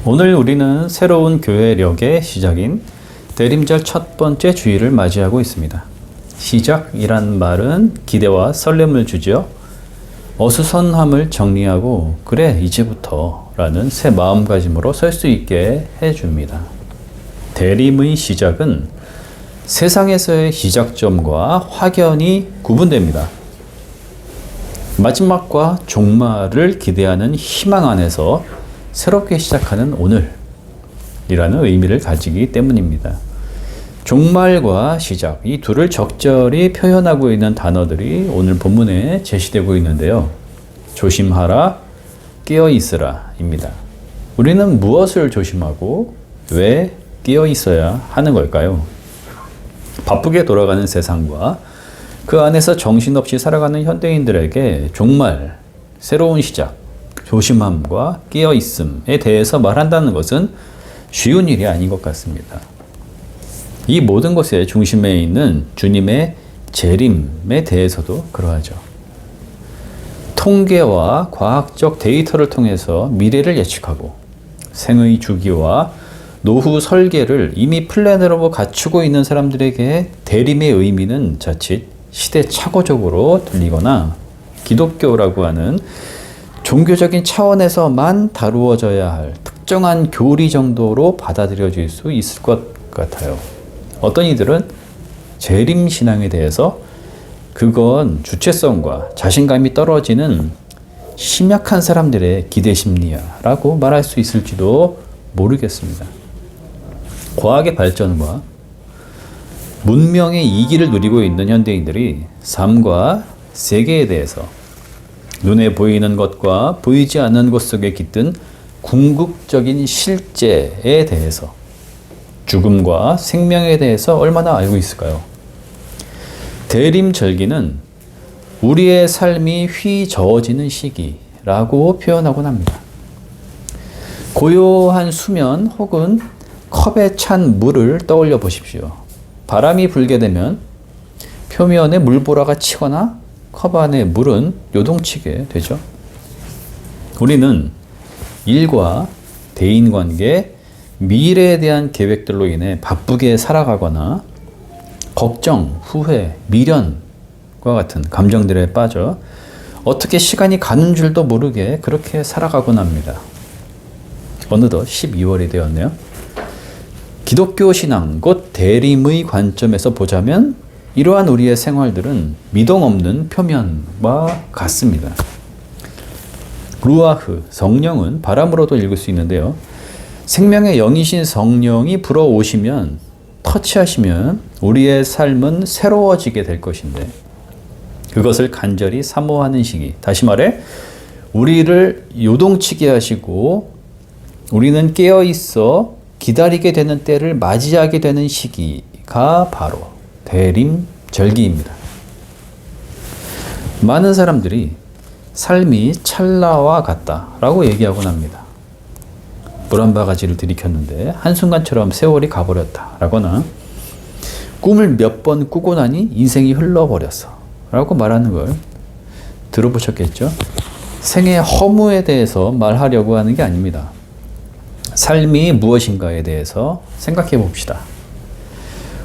오늘 우리는 새로운 교회력의 시작인 대림절 첫 번째 주일을 맞이하고 있습니다. 시작이란 말은 기대와 설렘을 주죠. 어수선함을 정리하고 그래 이제부터 라는 새 마음가짐으로 설 수 있게 해줍니다. 대림의 시작은 세상에서의 시작점과 확연히 구분됩니다. 마지막과 종말을 기대하는 희망 안에서 새롭게 시작하는 오늘이라는 의미를 가지기 때문입니다. 종말과 시작, 이 둘을 적절히 표현하고 있는 단어들이 오늘 본문에 제시되고 있는데요. 조심하라, 깨어있으라 입니다. 우리는 무엇을 조심하고 왜 깨어있어야 하는 걸까요? 바쁘게 돌아가는 세상과 그 안에서 정신없이 살아가는 현대인들에게 종말, 새로운 시작, 조심함과 깨어있음에 대해서 말한다는 것은 쉬운 일이 아닌 것 같습니다. 이 모든 것의 중심에 있는 주님의 재림에 대해서도 그러하죠. 통계와 과학적 데이터를 통해서 미래를 예측하고 생의 주기와 노후 설계를 이미 플랜으로 갖추고 있는 사람들에게 대림의 의미는 자칫 시대착오적으로 들리거나 기독교라고 하는 종교적인 차원에서만 다루어져야 할 특정한 교리 정도로 받아들여질 수 있을 것 같아요. 어떤 이들은 재림신앙에 대해서 그건 주체성과 자신감이 떨어지는 심약한 사람들의 기대심리야라고 말할 수 있을지도 모르겠습니다. 과학의 발전과 문명의 이기를 누리고 있는 현대인들이 삶과 세계에 대해서 눈에 보이는 것과 보이지 않는 것 속에 깃든 궁극적인 실제에 대해서, 죽음과 생명에 대해서 얼마나 알고 있을까요? 대림절기는 우리의 삶이 휘저어지는 시기라고 표현하곤 합니다. 고요한 수면 혹은 컵에 찬 물을 떠올려 보십시오. 바람이 불게 되면 표면에 물보라가 치거나 컵 안의 물은 요동치게 되죠. 우리는 일과 대인관계, 미래에 대한 계획들로 인해 바쁘게 살아가거나 걱정, 후회, 미련과 같은 감정들에 빠져 어떻게 시간이 가는 줄도 모르게 그렇게 살아가곤 합니다. 어느덧 12월이 되었네요. 기독교 신앙, 곧 대림의 관점에서 보자면 이러한 우리의 생활들은 미동 없는 표면과 같습니다. 루아흐, 성령은 바람으로도 읽을 수 있는데요. 생명의 영이신 성령이 불어오시면, 터치하시면 우리의 삶은 새로워지게 될 것인데 그것을 간절히 사모하는 시기, 다시 말해 우리를 요동치게 하시고 우리는 깨어있어 기다리게 되는 때를 맞이하게 되는 시기가 바로 대림절기입니다. 많은 사람들이 삶이 찰나와 같다라고 얘기하곤 합니다. 물 한 바가지를 들이켰는데 한순간처럼 세월이 가버렸다라거나 꿈을 몇 번 꾸고 나니 인생이 흘러버렸어 라고 말하는 걸 들어보셨겠죠? 생의 허무에 대해서 말하려고 하는 게 아닙니다. 삶이 무엇인가에 대해서 생각해 봅시다.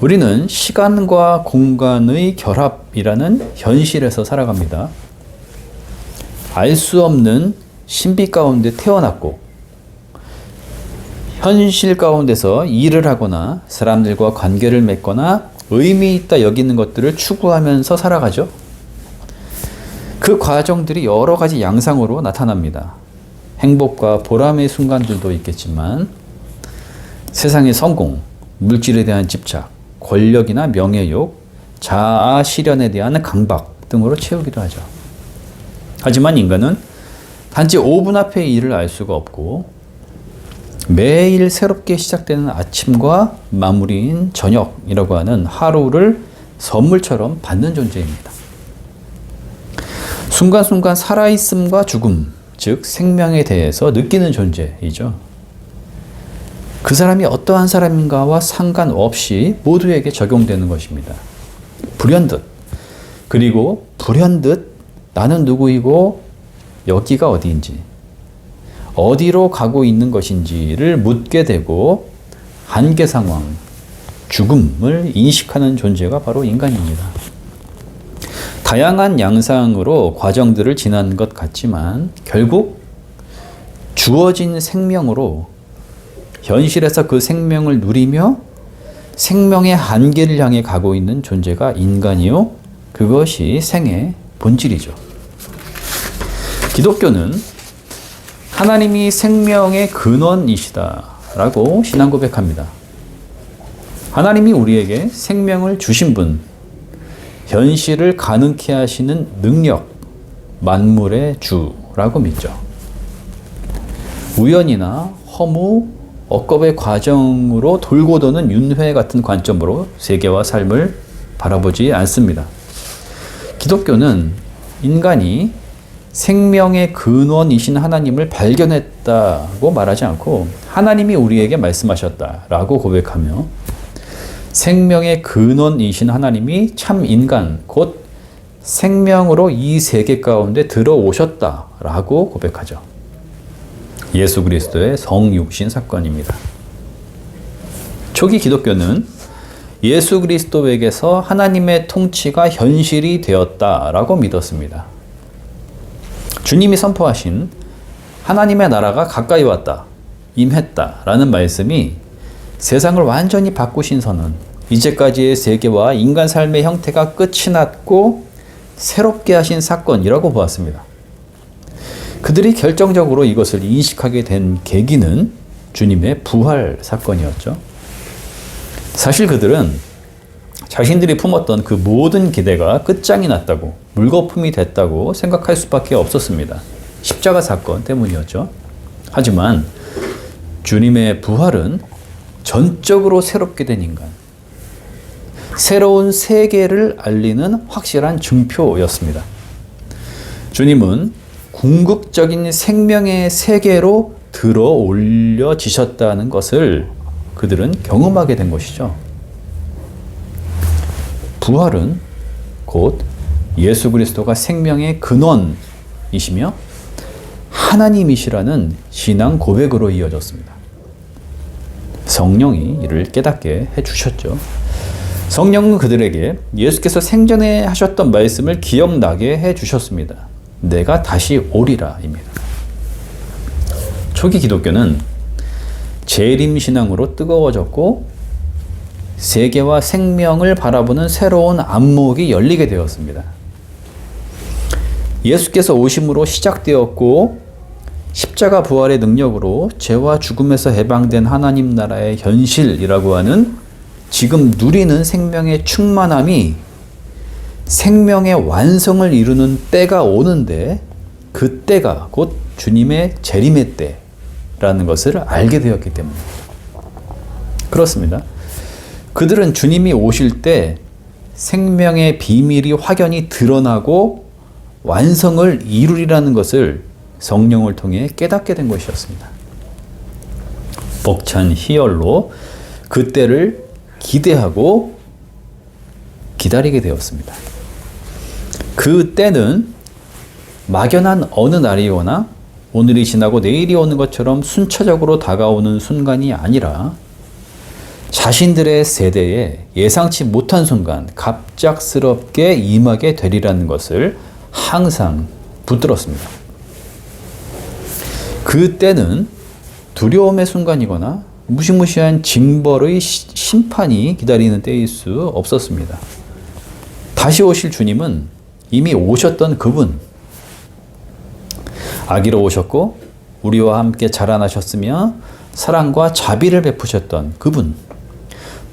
우리는 시간과 공간의 결합이라는 현실에서 살아갑니다. 알 수 없는 신비 가운데 태어났고 현실 가운데서 일을 하거나 사람들과 관계를 맺거나 의미 있다 여기는 것들을 추구하면서 살아가죠. 그 과정들이 여러 가지 양상으로 나타납니다. 행복과 보람의 순간들도 있겠지만 세상의 성공, 물질에 대한 집착, 권력이나 명예욕, 자아 실현에 대한 강박 등으로 채우기도 하죠. 하지만 인간은 단지 5분 앞의 일을 알 수가 없고 매일 새롭게 시작되는 아침과 마무리인 저녁이라고 하는 하루를 선물처럼 받는 존재입니다. 순간순간 살아있음과 죽음, 즉 생명에 대해서 느끼는 존재이죠. 그 사람이 어떠한 사람인가와 상관없이 모두에게 적용되는 것입니다. 불현듯, 그리고 불현듯 나는 누구이고 여기가 어디인지, 어디로 가고 있는 것인지를 묻게 되고 한계 상황, 죽음을 인식하는 존재가 바로 인간입니다. 다양한 양상으로 과정들을 지난 것 같지만 결국 주어진 생명으로 현실에서 그 생명을 누리며 생명의 한계를 향해 가고 있는 존재가 인간이요. 그것이 생의 본질이죠. 기독교는 하나님이 생명의 근원이시다라고 신앙 고백합니다. 하나님이 우리에게 생명을 주신 분, 현실을 가능케 하시는 능력, 만물의 주라고 믿죠. 우연이나 허무, 억겁의 과정으로 돌고 도는 윤회 같은 관점으로 세계와 삶을 바라보지 않습니다. 기독교는 인간이 생명의 근원이신 하나님을 발견했다고 말하지 않고 하나님이 우리에게 말씀하셨다라고 고백하며 생명의 근원이신 하나님이 참 인간, 곧 생명으로 이 세계 가운데 들어오셨다라고 고백하죠. 예수 그리스도의 성육신 사건입니다. 초기 기독교는 예수 그리스도에게서 하나님의 통치가 현실이 되었다라고 믿었습니다. 주님이 선포하신 하나님의 나라가 가까이 왔다, 임했다라는 말씀이 세상을 완전히 바꾸신 선언, 이제까지의 세계와 인간 삶의 형태가 끝이 났고 새롭게 하신 사건이라고 보았습니다. 그들이 결정적으로 이것을 인식하게 된 계기는 주님의 부활 사건이었죠. 사실 그들은 자신들이 품었던 그 모든 기대가 끝장이 났다고, 물거품이 됐다고 생각할 수밖에 없었습니다. 십자가 사건 때문이었죠. 하지만 주님의 부활은 전적으로 새롭게 된 인간, 새로운 세계를 알리는 확실한 증표였습니다. 주님은 궁극적인 생명의 세계로 들어 올려지셨다는 것을 그들은 경험하게 된 것이죠. 부활은 곧 예수 그리스도가 생명의 근원이시며 하나님이시라는 신앙 고백으로 이어졌습니다. 성령이 이를 깨닫게 해주셨죠. 성령은 그들에게 예수께서 생전에 하셨던 말씀을 기억나게 해주셨습니다. 내가 다시 오리라입니다. 초기 기독교는 재림신앙으로 뜨거워졌고 세계와 생명을 바라보는 새로운 안목이 열리게 되었습니다. 예수께서 오심으로 시작되었고 십자가 부활의 능력으로 죄와 죽음에서 해방된 하나님 나라의 현실이라고 하는 지금 누리는 생명의 충만함이 생명의 완성을 이루는 때가 오는데 그 때가 곧 주님의 재림의 때라는 것을 알게 되었기 때문입니다. 그렇습니다. 그들은 주님이 오실 때 생명의 비밀이 확연히 드러나고 완성을 이루리라는 것을 성령을 통해 깨닫게 된 것이었습니다. 벅찬 희열로 그 때를 기대하고 기다리게 되었습니다. 그 때는 막연한 어느 날이거나 오늘이 지나고 내일이 오는 것처럼 순차적으로 다가오는 순간이 아니라 자신들의 세대에 예상치 못한 순간 갑작스럽게 임하게 되리라는 것을 항상 붙들었습니다. 그 때는 두려움의 순간이거나 무시무시한 징벌의 심판이 기다리는 때일 수 없었습니다. 다시 오실 주님은 이미 오셨던 그분, 아기로 오셨고 우리와 함께 자라나셨으며 사랑과 자비를 베푸셨던 그분,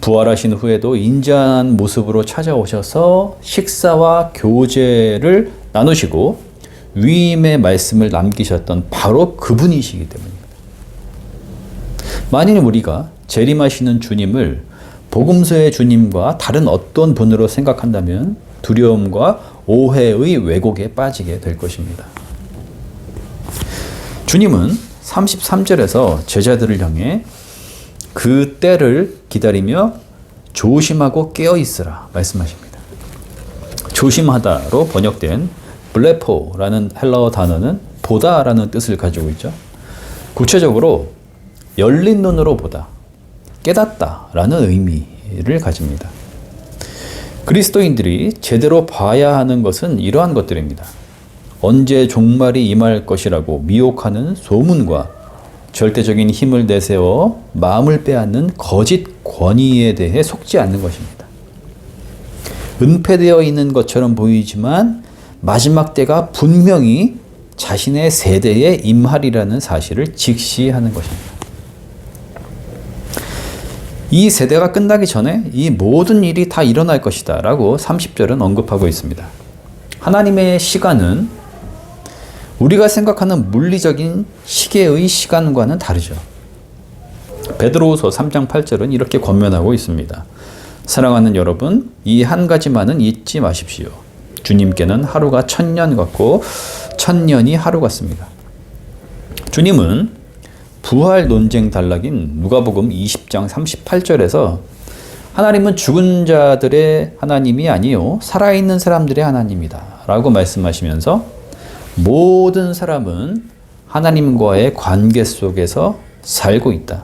부활하신 후에도 인자한 모습으로 찾아오셔서 식사와 교제를 나누시고 위임의 말씀을 남기셨던 바로 그분이시기 때문입니다. 만일 우리가 재림하시는 주님을 복음서의 주님과 다른 어떤 분으로 생각한다면 두려움과 오해의 왜곡에 빠지게 될 것입니다. 주님은 33절에서 제자들을 향해 그 때를 기다리며 조심하고 깨어있으라 말씀하십니다. 조심하다로 번역된 블레포라는 헬라어 단어는 보다라는 뜻을 가지고 있죠. 구체적으로 열린 눈으로 보다, 깨닫다라는 의미를 가집니다. 그리스도인들이 제대로 봐야 하는 것은 이러한 것들입니다. 언제 종말이 임할 것이라고 미혹하는 소문과 절대적인 힘을 내세워 마음을 빼앗는 거짓 권위에 대해 속지 않는 것입니다. 은폐되어 있는 것처럼 보이지만 마지막 때가 분명히 자신의 세대에 임하리라는 사실을 직시하는 것입니다. 이 세대가 끝나기 전에 이 모든 일이 다 일어날 것이다 라고 30절은 언급하고 있습니다. 하나님의 시간은 우리가 생각하는 물리적인 시계의 시간과는 다르죠. 베드로후서 3장 8절은 이렇게 권면하고 있습니다. 사랑하는 여러분, 이 한 가지만은 잊지 마십시오. 주님께는 하루가 1000년 같고 1000년이 하루 같습니다. 주님은 부활 논쟁 단락인 누가복음 20장 38절에서 하나님은 죽은 자들의 하나님이 아니요 살아있는 사람들의 하나님이다 라고 말씀하시면서 모든 사람은 하나님과의 관계 속에서 살고 있다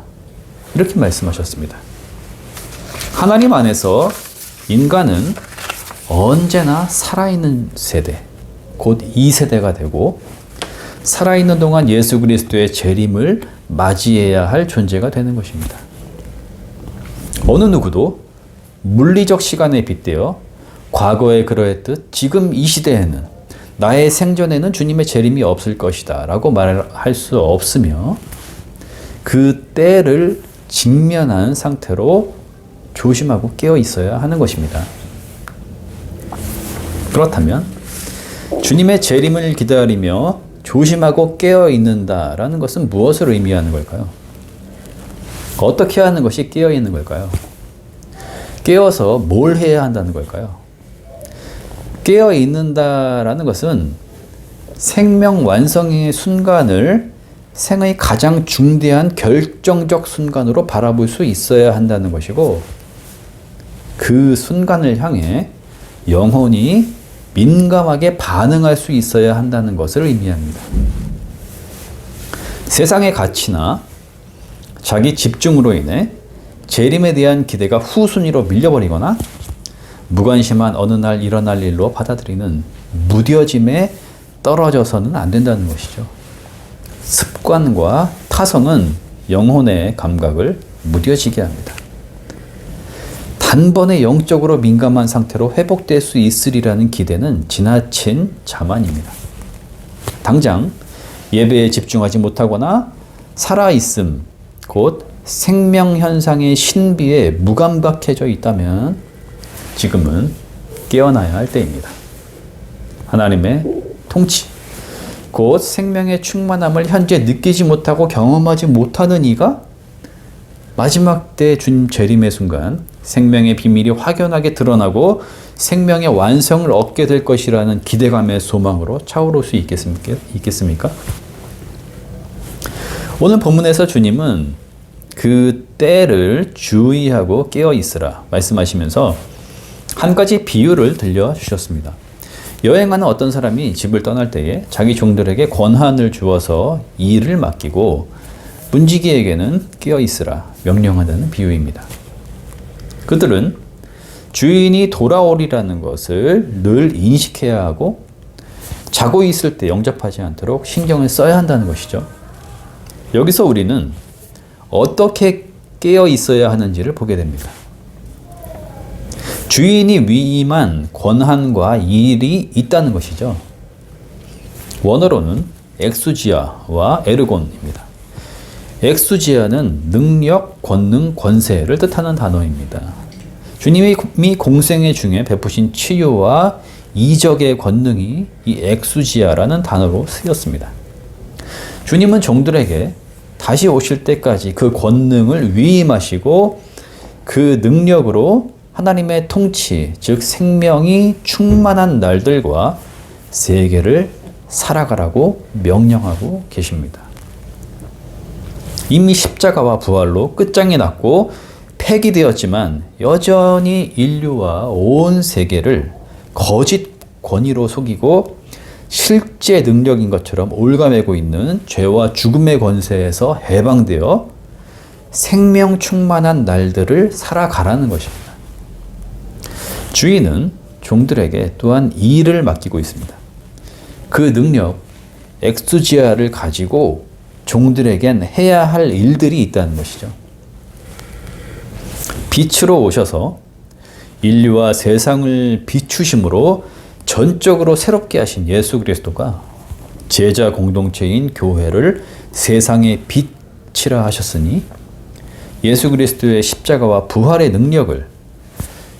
이렇게 말씀하셨습니다. 하나님 안에서 인간은 언제나 살아있는 세대, 곧 2세대가 되고 살아있는 동안 예수 그리스도의 재림을 맞이해야 할 존재가 되는 것입니다. 어느 누구도 물리적 시간에 빗대어 과거에 그러했듯 지금 이 시대에는 나의 생전에는 주님의 재림이 없을 것이다 라고 말할 수 없으며 그 때를 직면한 상태로 조심하고 깨어 있어야 하는 것입니다. 그렇다면 주님의 재림을 기다리며 조심하고 깨어 있는다라는 것은 무엇을 의미하는 걸까요? 어떻게 하는 것이 깨어 있는 걸까요? 깨어서 뭘 해야 한다는 걸까요? 깨어 있는다라는 것은 생명 완성의 순간을 생의 가장 중대한 결정적 순간으로 바라볼 수 있어야 한다는 것이고 그 순간을 향해 영혼이 민감하게 반응할 수 있어야 한다는 것을 의미합니다. 세상의 가치나 자기 집중으로 인해 재림에 대한 기대가 후순위로 밀려버리거나 무관심한 어느 날 일어날 일로 받아들이는 무뎌짐에 떨어져서는 안 된다는 것이죠. 습관과 타성은 영혼의 감각을 무뎌지게 합니다. 단번에 영적으로 민감한 상태로 회복될 수 있으리라는 기대는 지나친 자만입니다. 당장 예배에 집중하지 못하거나 살아있음, 곧 생명현상의 신비에 무감각해져 있다면 지금은 깨어나야 할 때입니다. 하나님의 통치, 곧 생명의 충만함을 현재 느끼지 못하고 경험하지 못하는 이가 마지막 때 주님 재림의 순간 생명의 비밀이 확연하게 드러나고 생명의 완성을 얻게 될 것이라는 기대감의 소망으로 차오를 수 있겠습니까? 오늘 본문에서 주님은 그 때를 주의하고 깨어 있으라 말씀하시면서 한 가지 비유를 들려주셨습니다. 여행하는 어떤 사람이 집을 떠날 때에 자기 종들에게 권한을 주어서 일을 맡기고 문지기에게는 깨어 있으라 명령하는 비유입니다. 그들은 주인이 돌아오리라는 것을 늘 인식해야 하고 자고 있을 때 영접하지 않도록 신경을 써야 한다는 것이죠. 여기서 우리는 어떻게 깨어 있어야 하는지를 보게 됩니다. 주인이 위임한 권한과 일이 있다는 것이죠. 원어로는 엑수지아와 에르곤입니다. 엑수지아는 능력, 권능, 권세를 뜻하는 단어입니다. 주님이 공생애 중에 베푸신 치유와 이적의 권능이 이 엑수지아라는 단어로 쓰였습니다. 주님은 종들에게 다시 오실 때까지 그 권능을 위임하시고 그 능력으로 하나님의 통치, 즉 생명이 충만한 날들과 세계를 살아가라고 명령하고 계십니다. 이미 십자가와 부활로 끝장이 났고 폐기되었지만 여전히 인류와 온 세계를 거짓 권위로 속이고 실제 능력인 것처럼 올가매고 있는 죄와 죽음의 권세에서 해방되어 생명 충만한 날들을 살아가라는 것입니다. 주인은 종들에게 또한 이 일을 맡기고 있습니다. 그 능력, 엑수지아를 가지고 종들에겐 해야 할 일들이 있다는 것이죠. 빛으로 오셔서 인류와 세상을 비추심으로 전적으로 새롭게 하신 예수 그리스도가 제자 공동체인 교회를 세상의 빛이라 하셨으니 예수 그리스도의 십자가와 부활의 능력을,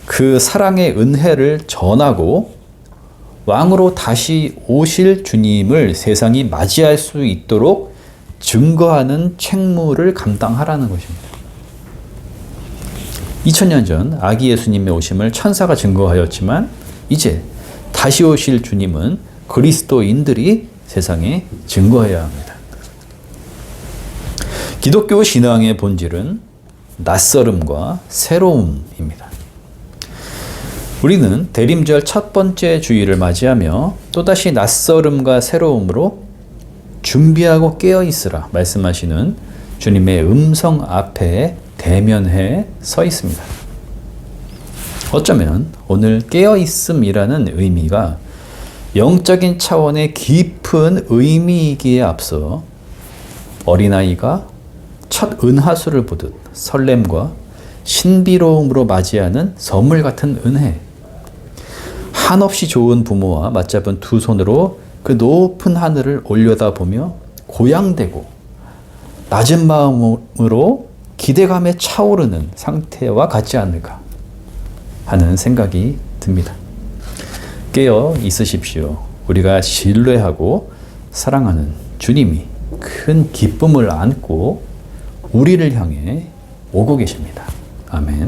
그 사랑의 은혜를 전하고 왕으로 다시 오실 주님을 세상이 맞이할 수 있도록 증거하는 책무를 감당하라는 것입니다. 2000년 전 아기 예수님의 오심을 천사가 증거하였지만 이제 다시 오실 주님은 그리스도인들이 세상에 증거해야 합니다. 기독교 신앙의 본질은 낯설음과 새로움입니다. 우리는 대림절 첫 번째 주일을 맞이하며 또다시 낯설음과 새로움으로 준비하고 깨어 있으라 말씀하시는 주님의 음성 앞에 대면해 서 있습니다. 어쩌면 오늘 깨어 있음이라는 의미가 영적인 차원의 깊은 의미이기에 앞서 어린아이가 첫 은하수를 보듯 설렘과 신비로움으로 맞이하는 선물 같은 은혜, 한없이 좋은 부모와 맞잡은 두 손으로 그 높은 하늘을 올려다보며 고향되고 낮은 마음으로 기대감에 차오르는 상태와 같지 않을까 하는 생각이 듭니다. 깨어 있으십시오. 우리가 신뢰하고 사랑하는 주님이 큰 기쁨을 안고 우리를 향해 오고 계십니다. 아멘.